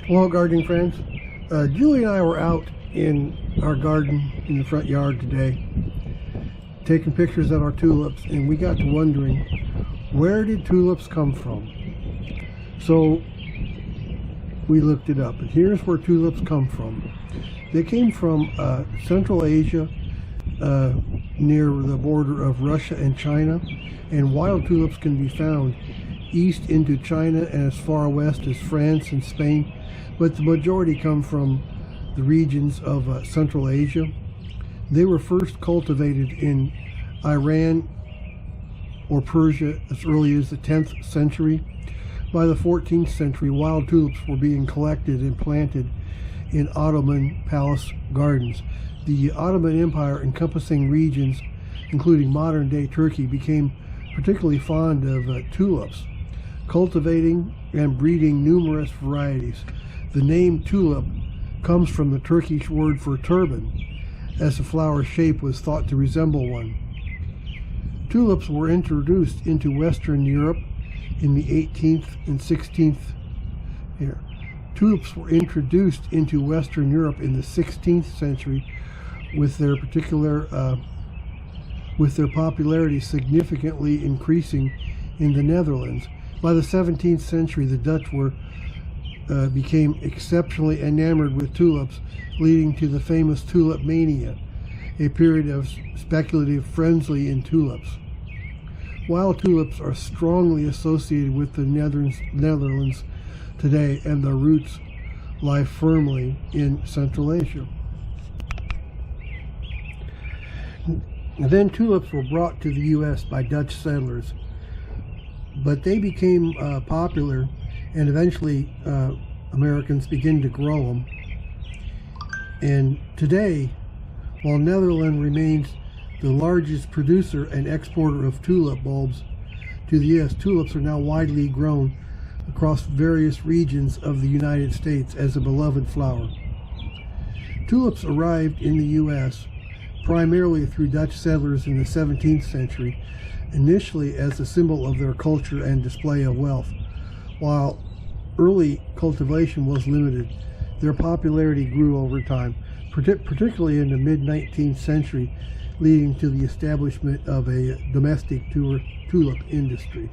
Hello, gardening friends. Julie and I were out in our garden in the front yard today taking pictures of our tulips, and we got to wondering, where did tulips come from? So we looked it up, and here's where tulips come from. They came from Central Asia, near the border of Russia and China, and wild tulips can be found east into China and as far west as France and Spain, but the majority come from the regions of Central Asia. They were first cultivated in Iran or Persia as early as the 10th century. By the 14th century, wild tulips were being collected and planted in Ottoman palace gardens. The Ottoman Empire, encompassing regions including modern-day Turkey, became particularly fond of tulips, cultivating and breeding numerous varieties. The name tulip comes from the Turkish word for turban, as the flower's shape was thought to resemble one. Tulips were introduced into Western Europe in the 18th and 16th here. Tulips were introduced into Western Europe in the 16th century, with their popularity significantly increasing in the Netherlands. By the 17th century, the Dutch became exceptionally enamored with tulips, leading to the famous Tulip Mania, a period of speculative frenzy in tulips. Wild tulips are strongly associated with the Netherlands today, and their roots lie firmly in Central Asia. Then tulips were brought to the U.S. by Dutch settlers, but they became popular, and eventually Americans began to grow them. And today, while Netherlands remains the largest producer and exporter of tulip bulbs to the U.S., tulips are now widely grown across various regions of the United States as a beloved flower. Tulips arrived in the U.S. primarily through Dutch settlers in the 17th century, initially as a symbol of their culture and display of wealth. While early cultivation was limited, their popularity grew over time, particularly in the mid-19th century, leading to the establishment of a domestic tulip industry.